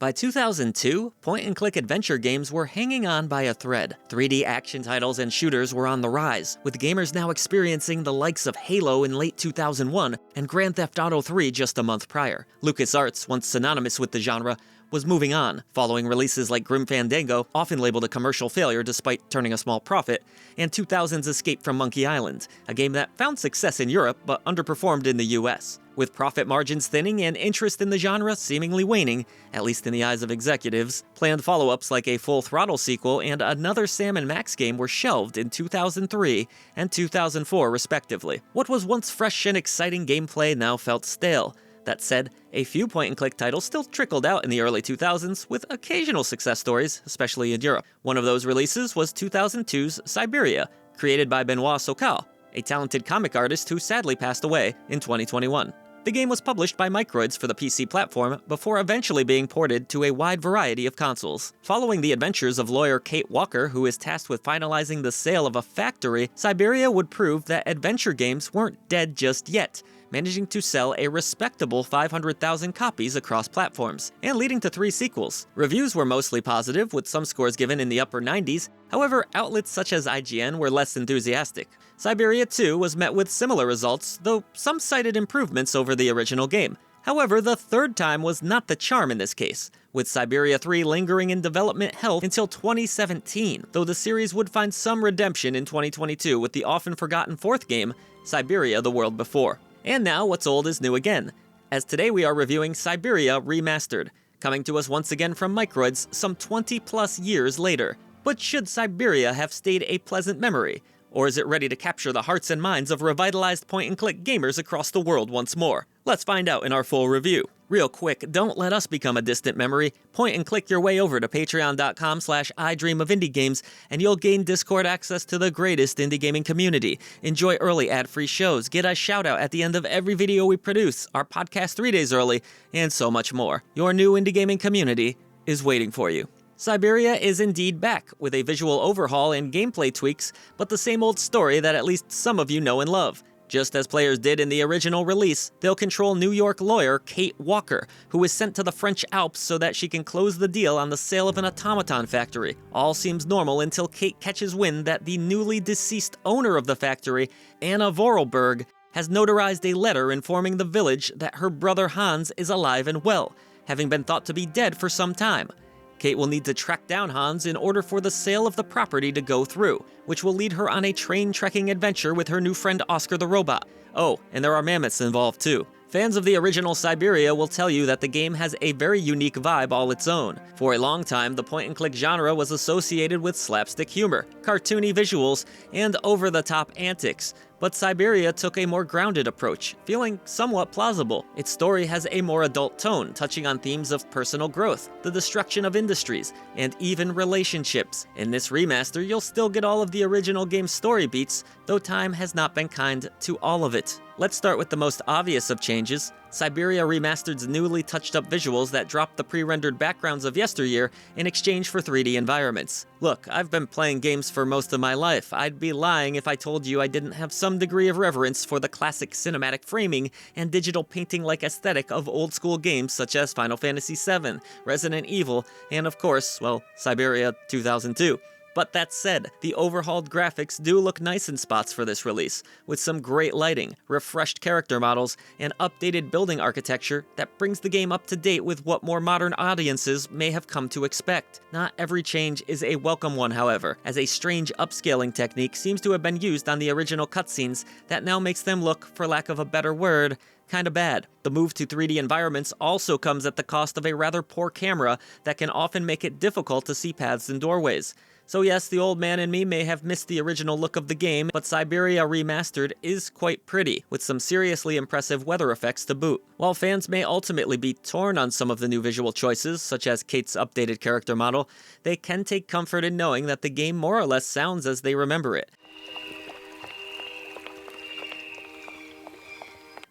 By 2002, point-and-click adventure games were hanging on by a thread. 3D action titles and shooters were on the rise, with gamers now experiencing the likes of Halo in late 2001 and Grand Theft Auto 3 just a month prior. LucasArts, once synonymous with the genre, was moving on, following releases like Grim Fandango, often labeled a commercial failure despite turning a small profit, and 2000's Escape from Monkey Island, a game that found success in Europe but underperformed in the US. With profit margins thinning and interest in the genre seemingly waning, at least in the eyes of executives, planned follow-ups like a Full Throttle sequel and another Sam & Max game were shelved in 2003 and 2004 respectively. What was once fresh and exciting gameplay now felt stale. That said, a few point-and-click titles still trickled out in the early 2000s, with occasional success stories, especially in Europe. One of those releases was 2002's Syberia, created by Benoit Sokal, a talented comic artist who sadly passed away in 2021. The game was published by Microids for the PC platform before eventually being ported to a wide variety of consoles. Following the adventures of lawyer Kate Walker, who is tasked with finalizing the sale of a factory, Syberia would prove that adventure games weren't dead just yet, managing to sell a respectable 500,000 copies across platforms, and leading to 3 sequels. Reviews were mostly positive, with some scores given in the upper 90s, however, outlets such as IGN were less enthusiastic. Syberia 2 was met with similar results, though some cited improvements over the original game. However, the third time was not the charm in this case, with Syberia 3 lingering in development hell until 2017, though the series would find some redemption in 2022 with the often forgotten fourth game, Syberia: The World Before. And now, what's old is new again, as today we are reviewing Syberia Remastered, coming to us once again from Microids some 20+ years later. But should Syberia have stayed a pleasant memory? Or is it ready to capture the hearts and minds of revitalized point-and-click gamers across the world once more? Let's find out in our full review. Real quick, don't let us become a distant memory. Point and click your way over to patreon.com/idreamofindiegames and you'll gain Discord access to the greatest indie gaming community. Enjoy early ad-free shows, get a shout out at the end of every video we produce, our podcast 3 days early, and so much more. Your new indie gaming community is waiting for you. Syberia is indeed back, with a visual overhaul and gameplay tweaks, but the same old story that at least some of you know and love. Just as players did in the original release, they'll control New York lawyer Kate Walker, who is sent to the French Alps so that she can close the deal on the sale of an automaton factory. All seems normal until Kate catches wind that the newly deceased owner of the factory, Anna Vorarlberg, has notarized a letter informing the village that her brother Hans is alive and well, having been thought to be dead for some time. Kate will need to track down Hans in order for the sale of the property to go through, which will lead her on a train-trekking adventure with her new friend Oscar the Robot. Oh, and there are mammoths involved too. Fans of the original Syberia will tell you that the game has a very unique vibe all its own. For a long time, the point-and-click genre was associated with slapstick humor, cartoony visuals, and over-the-top antics. But Syberia took a more grounded approach, feeling somewhat plausible. Its story has a more adult tone, touching on themes of personal growth, the destruction of industries, and even relationships. In this remaster, you'll still get all of the original game's story beats, though time has not been kind to all of it. Let's start with the most obvious of changes, Syberia Remastered's newly touched-up visuals that drop the pre-rendered backgrounds of yesteryear in exchange for 3D environments. Look, I've been playing games for most of my life. I'd be lying if I told you I didn't have some degree of reverence for the classic cinematic framing and digital painting-like aesthetic of old-school games such as Final Fantasy VII, Resident Evil, and of course, well, Syberia 2002. But that said, the overhauled graphics do look nice in spots for this release, with some great lighting, refreshed character models, and updated building architecture that brings the game up to date with what more modern audiences may have come to expect. Not every change is a welcome one, however, as a strange upscaling technique seems to have been used on the original cutscenes that now makes them look, for lack of a better word, kinda bad. The move to 3D environments also comes at the cost of a rather poor camera that can often make it difficult to see paths and doorways. So yes, the old man in me may have missed the original look of the game, but Syberia Remastered is quite pretty, with some seriously impressive weather effects to boot. While fans may ultimately be torn on some of the new visual choices, such as Kate's updated character model, they can take comfort in knowing that the game more or less sounds as they remember it.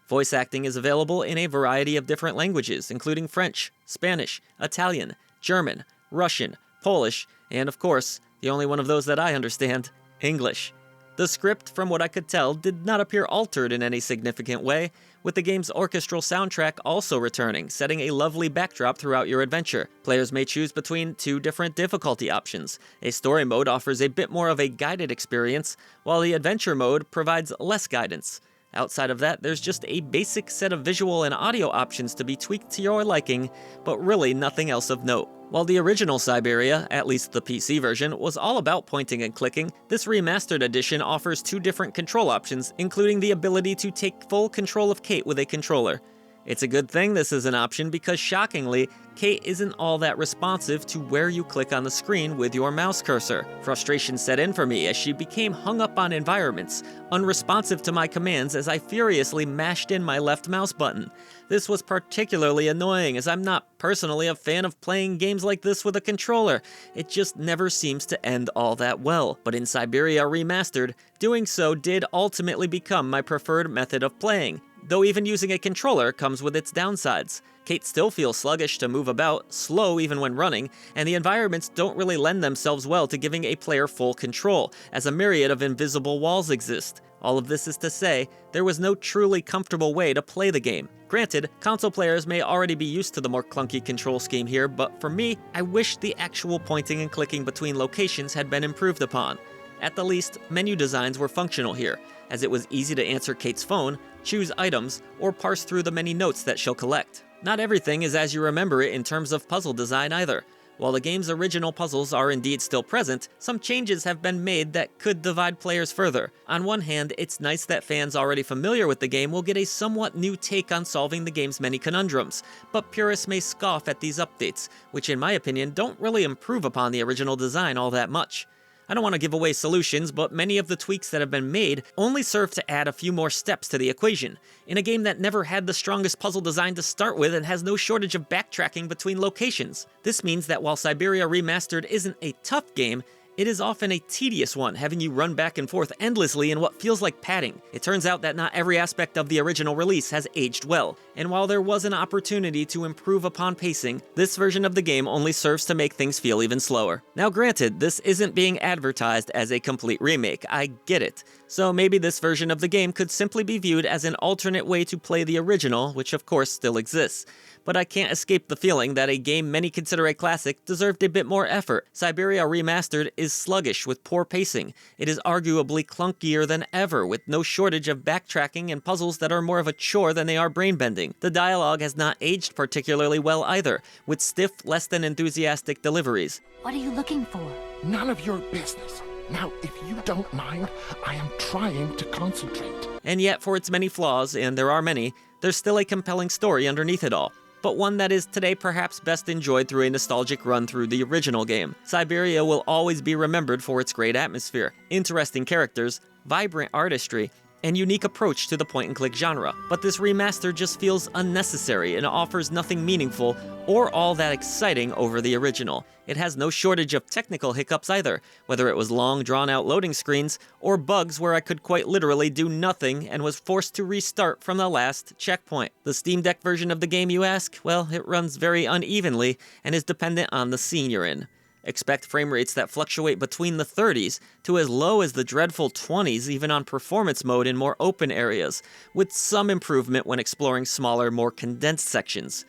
Voice acting is available in a variety of different languages, including French, Spanish, Italian, German, Russian, Polish, and of course, the only one of those that I understand, English. The script, from what I could tell, did not appear altered in any significant way, with the game's orchestral soundtrack also returning, setting a lovely backdrop throughout your adventure. Players may choose between 2 different difficulty options. A story mode offers a bit more of a guided experience, while the adventure mode provides less guidance. Outside of that, there's just a basic set of visual and audio options to be tweaked to your liking, but really nothing else of note. While the original Syberia, at least the PC version, was all about pointing and clicking, this remastered edition offers 2 different control options, including the ability to take full control of Kate with a controller. It's a good thing this is an option because, shockingly, Kate isn't all that responsive to where you click on the screen with your mouse cursor. Frustration set in for me as she became hung up on environments, unresponsive to my commands as I furiously mashed in my left mouse button. This was particularly annoying as I'm not personally a fan of playing games like this with a controller. It just never seems to end all that well. But in Syberia Remastered, doing so did ultimately become my preferred method of playing. Though even using a controller comes with its downsides. Kate still feels sluggish to move about, slow even when running, and the environments don't really lend themselves well to giving a player full control, as a myriad of invisible walls exist. All of this is to say, there was no truly comfortable way to play the game. Granted, console players may already be used to the more clunky control scheme here, but for me, I wish the actual pointing and clicking between locations had been improved upon. At the least, menu designs were functional here, as it was easy to answer Kate's phone, choose items, or parse through the many notes that she'll collect. Not everything is as you remember it in terms of puzzle design either. While the game's original puzzles are indeed still present, some changes have been made that could divide players further. On one hand, it's nice that fans already familiar with the game will get a somewhat new take on solving the game's many conundrums, but purists may scoff at these updates, which in my opinion don't really improve upon the original design all that much. I don't want to give away solutions, but many of the tweaks that have been made only serve to add a few more steps to the equation. In a game that never had the strongest puzzle design to start with and has no shortage of backtracking between locations. This means that while Syberia Remastered isn't a tough game, it is often a tedious one, having you run back and forth endlessly in what feels like padding. It turns out that not every aspect of the original release has aged well, and while there was an opportunity to improve upon pacing, this version of the game only serves to make things feel even slower. Now granted, this isn't being advertised as a complete remake, I get it. So maybe this version of the game could simply be viewed as an alternate way to play the original, which of course still exists. But I can't escape the feeling that a game many consider a classic deserved a bit more effort. Syberia Remastered is sluggish with poor pacing. It is arguably clunkier than ever, with no shortage of backtracking and puzzles that are more of a chore than they are brain-bending. The dialogue has not aged particularly well either, with stiff, less than enthusiastic deliveries. What are you looking for? None of your business. Now, if you don't mind, I am trying to concentrate. And yet, for its many flaws, and there are many, there's still a compelling story underneath it all. But one that is today perhaps best enjoyed through a nostalgic run through the original game. Syberia will always be remembered for its great atmosphere, interesting characters, vibrant artistry, and unique approach to the point-and-click genre. But this remaster just feels unnecessary and offers nothing meaningful or all that exciting over the original. It has no shortage of technical hiccups either, whether it was long, drawn-out loading screens or bugs where I could quite literally do nothing and was forced to restart from the last checkpoint. The Steam Deck version of the game, you ask? Well, it runs very unevenly and is dependent on the scene you're in. Expect frame rates that fluctuate between the 30s to as low as the dreadful 20s even on performance mode in more open areas, with some improvement when exploring smaller, more condensed sections.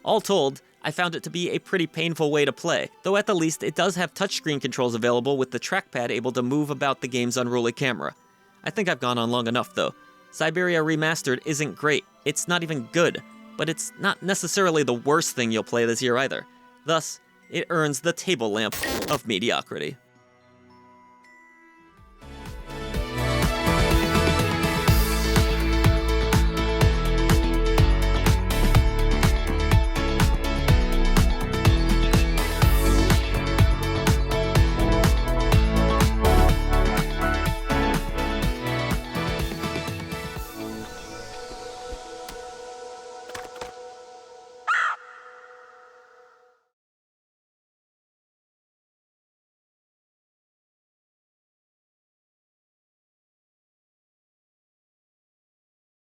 All told, I found it to be a pretty painful way to play, though at the least it does have touchscreen controls available with the trackpad able to move about the game's unruly camera. I think I've gone on long enough though. Syberia Remastered isn't great, it's not even good, but it's not necessarily the worst thing you'll play this year either. Thus, it earns the table lamp of mediocrity.